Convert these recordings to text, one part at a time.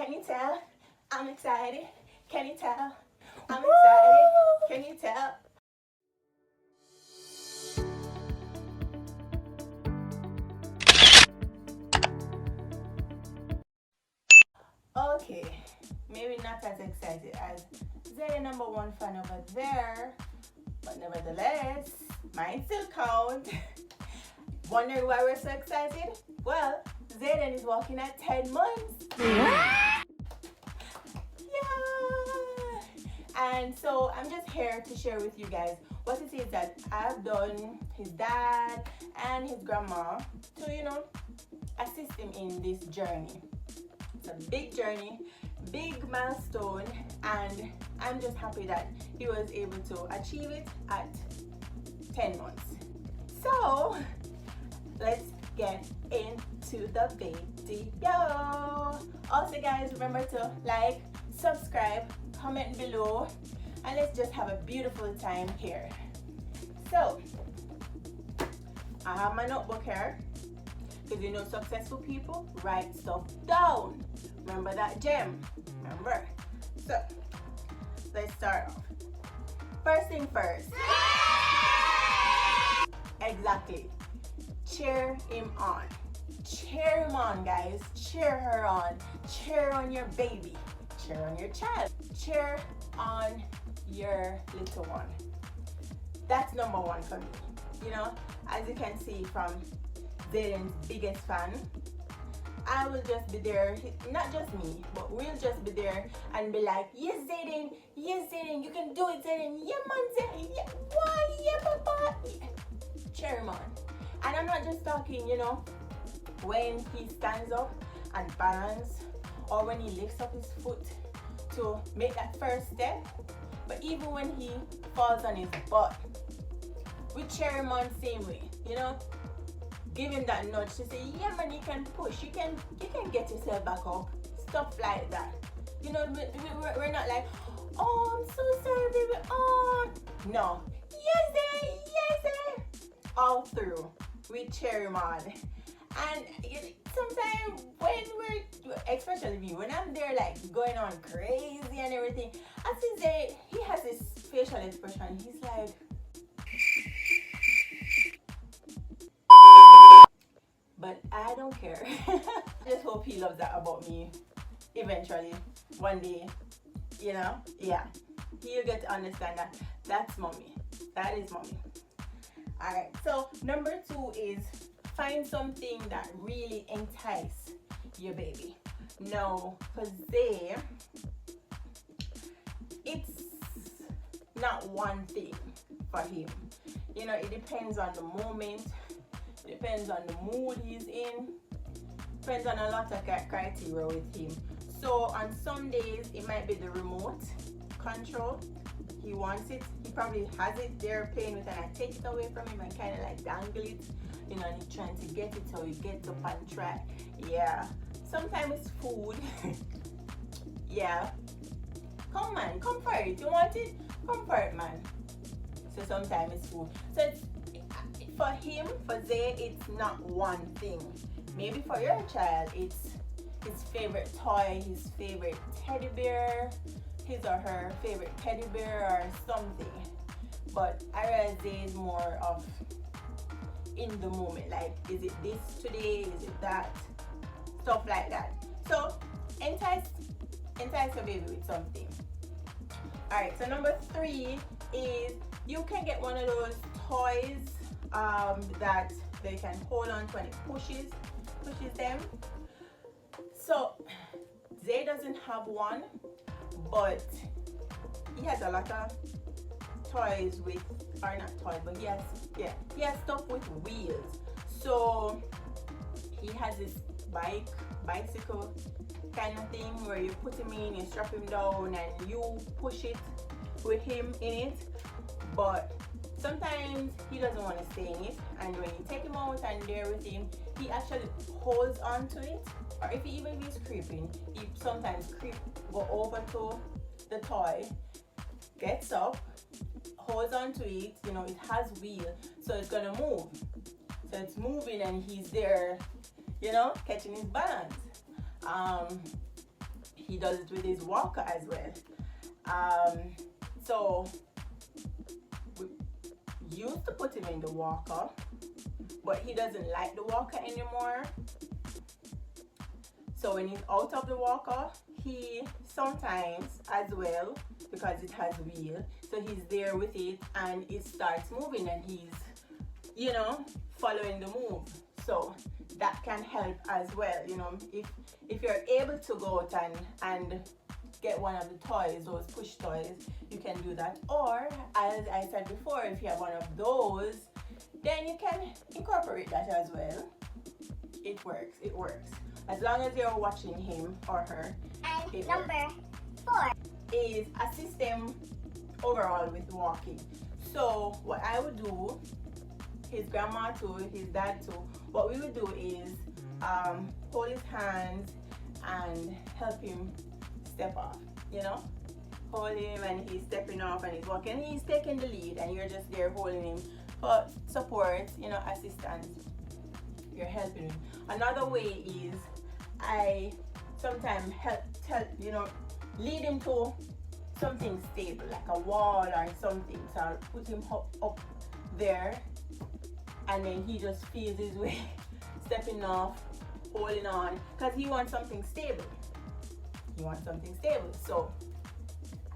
Can you tell? I'm excited. Can you tell? I'm excited. Can you tell? Okay, maybe not as excited as the number one fan over there, but nevertheless, mine still count. Wondering why we're so excited? Well, Zayden is walking at 10 months. Yeah! And so I'm just here to share with you guys what it is that I've done, his dad and his grandma, to, assist him in this journey. It's a big journey, big milestone, and I'm just happy that he was able to achieve it at 10 months. So let's get into the video. Also guys, remember to like, subscribe, comment below, and let's just have a beautiful time here. So I have my notebook here, because successful people write stuff down. Remember that gem? Remember? So let's start off. First thing first. Exactly. Cheer him on. Cheer him on, guys. Cheer her on. Cheer on your baby. Cheer on your child. Cheer on your little one. That's number one for me. As you can see from Zayden's biggest fan, I will just be there, not just me, but we'll just be there and be like, yes Zayden, you can do it Zayden, yeah man Zayden, yeah, why, yeah papa, yeah. Cheer him on. And I'm not just talking, when he stands up and balance, or when he lifts up his foot to make that first step, but even when he falls on his butt, we cheer him on same way, give him that nudge to say, yeah man, you can push, you can get yourself back up, stuff like that. We're not like, oh I'm so sorry baby, oh no, yes all through we cheer him on. And sometimes when especially me, when I'm there like going on crazy and everything, I see that he has this facial expression, he's like, but I don't care. I just hope he loves that about me eventually, one day, yeah, he'll get to understand that that's mommy, that is mommy. Alright, so number 2 is find something that really entice your baby. Now, for Zay, it's not one thing for him. It depends on the moment, depends on the mood he's in, depends on a lot of criteria with him. So on some days it might be the remote control, he wants it, he probably has it there playing with it, and I take it away from him and kind of like dangle it, and he's trying to get it so he gets up on track. Yeah, sometimes it's food. Yeah, come man, come for it, you want it, come for it man. So sometimes it's food. So it's for him, for Zay, it's not one thing. Maybe for your child, it's his favorite toy, his favorite teddy bear, his or her favorite teddy bear or something. But I realize Zay is more of in the moment, like, is it this today, is it that, stuff like that. So entice your baby with something. Alright, so number 3 is you can get one of those toys that they can hold on to when it pushes them. So Zay doesn't have one, but he has a lot of toys with, or not toys, but he has stuff with wheels. So he has this bicycle kind of thing where you put him in, you strap him down, and you push it with him in it. But sometimes he doesn't want to stay in it, and when you take him out and there with him, he actually holds on to it. Or if he is creeping, he sometimes go over to the toy, gets up, holds on to it, it has wheel, so it's gonna move. So it's moving and he's there, catching his balance. he does it with his walker as well. So we used to put him in the walker, but he doesn't like the walker anymore. So when he's out of the walker, he sometimes as well, because it has wheel, so he's there with it and it starts moving and he's, you know, following the move. So that can help as well, you know, if you're able to go out and get one of the toys, those push toys, you can do that. Or as I said before, if you have one of those, then you can incorporate that as well. It works. As long as you're watching him or her. And number 4 is assist them overall with walking. So what I would do, his grandma too, his dad too, what we would do is hold his hands and help him step off, you know? Hold him and he's stepping off and he's walking. He's taking the lead and you're just there holding him for support, you know, assistance. You're helping him. Another way is I sometimes you know, lead him to something stable, like a wall or something. So I'll put him up there and then he just feels his way, stepping off, holding on, because he wants something stable. So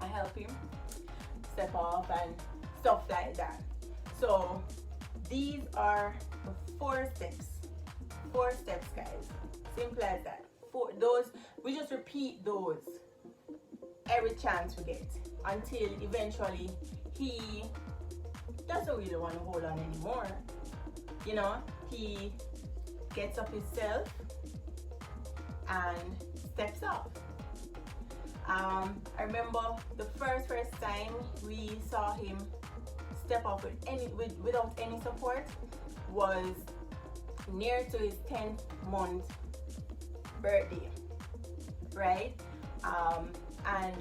I help him step off and stuff like that. So these are the 4 steps. 4 steps, guys. Simple as that. We just repeat those every chance we get until eventually he doesn't really want to hold on anymore. You know, he gets up himself and steps off. I remember the first time we saw him step off without any support was near to his 10th month birthday, right? And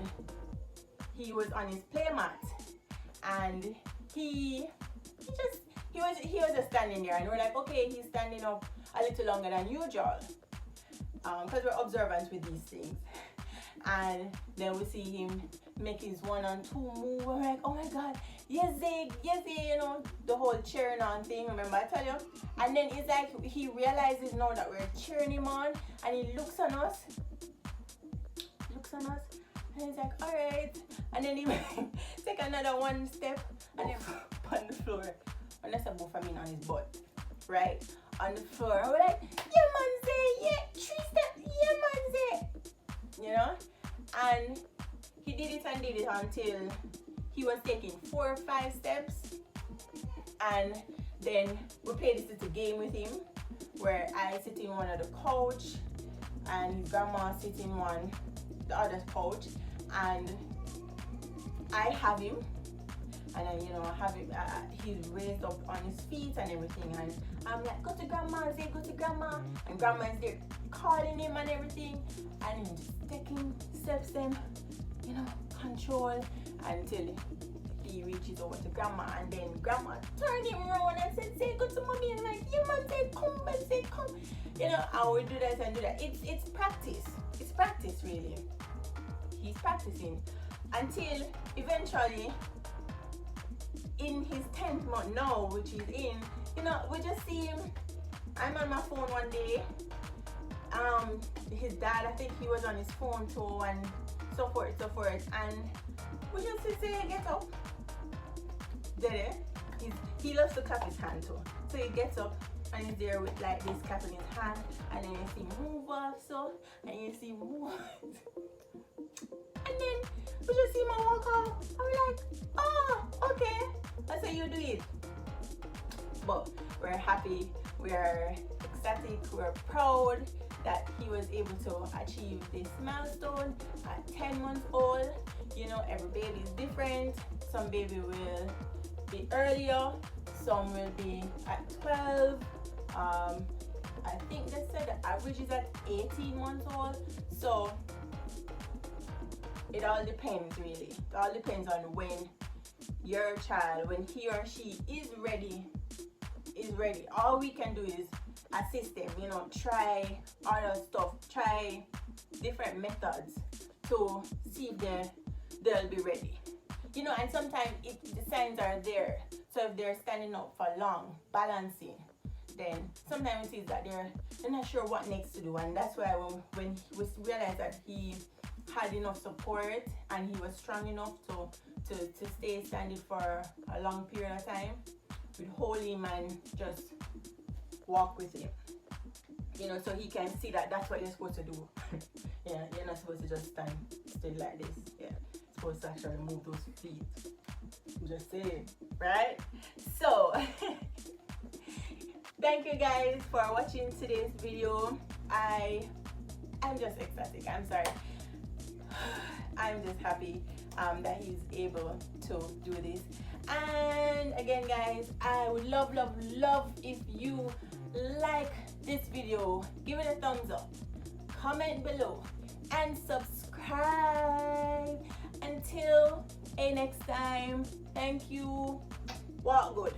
he was on his play mat and he was just standing there and we're like, okay, he's standing up a little longer than usual, because we're observant with these things. And then we see him make his 1 and 2 move. We're like, oh my god, yes, you know, the whole cheering on thing, remember I tell you? And then it's like he realizes now that we're cheering him on and he looks on us and he's like, alright. And then he take another 1 step and then on the floor. And that's a move from on his butt, right? On the floor. And we're like, yeah man say, yeah, 3 steps, yeah man say. You know? And he did it until he was taking 4 or 5 steps. And then we played this little game with him where I sit in one of the couch and his grandma sits in the other couch, and I have him, and then, you know, have him, he's raised up on his feet and everything, and I'm like, go to grandma, say go to grandma, and grandma is there calling him and everything, and he's just taking steps then, you know, control until he reaches over to grandma, and then grandma turned him around and said, say go to mommy, and I'm like, yeah man, say come, and say come, you know. I would do that and do that. It's practice really. He's practicing until eventually in his 10th month now, which is in, you know, we just see him. I'm on my phone one day, his dad, I think he was on his phone too, and so forth, and we just say, get up. There, he loves to clap his hand too. So he gets up and he's there with like this clapping his hand, and then you see move off so, and you see move. And then we just see him walk off. And we're like, oh, okay. That's how you do it. But we're happy, we're ecstatic, we're proud that he was able to achieve this milestone at 10 months old. You know, every baby is different. Some baby will be earlier, some will be at 12. I think they said the average is at 18 months old. So it all depends really. It all depends on when your child, when he or she is ready. All we can do is assist them, you know, try other stuff, try different methods to see if they'll be ready. You know, and sometimes the signs are there. So if they're standing up for long, balancing, then sometimes it is that they're not sure what next to do. And that's why when he realized that he had enough support and he was strong enough to stay standing for a long period of time, we'd hold him and just walk with him. You know, so he can see that that's what you're supposed to do. Yeah, you're not supposed to just stand still like this. Yeah, you're supposed to actually move those feet. Just saying, right? So, thank you guys for watching today's video. I'm just ecstatic. I'm sorry. I'm just happy that he's able to do this. And again, guys, I would love if you like this video, give it a thumbs up, comment below, and subscribe. Until next time, thank you. Walk good.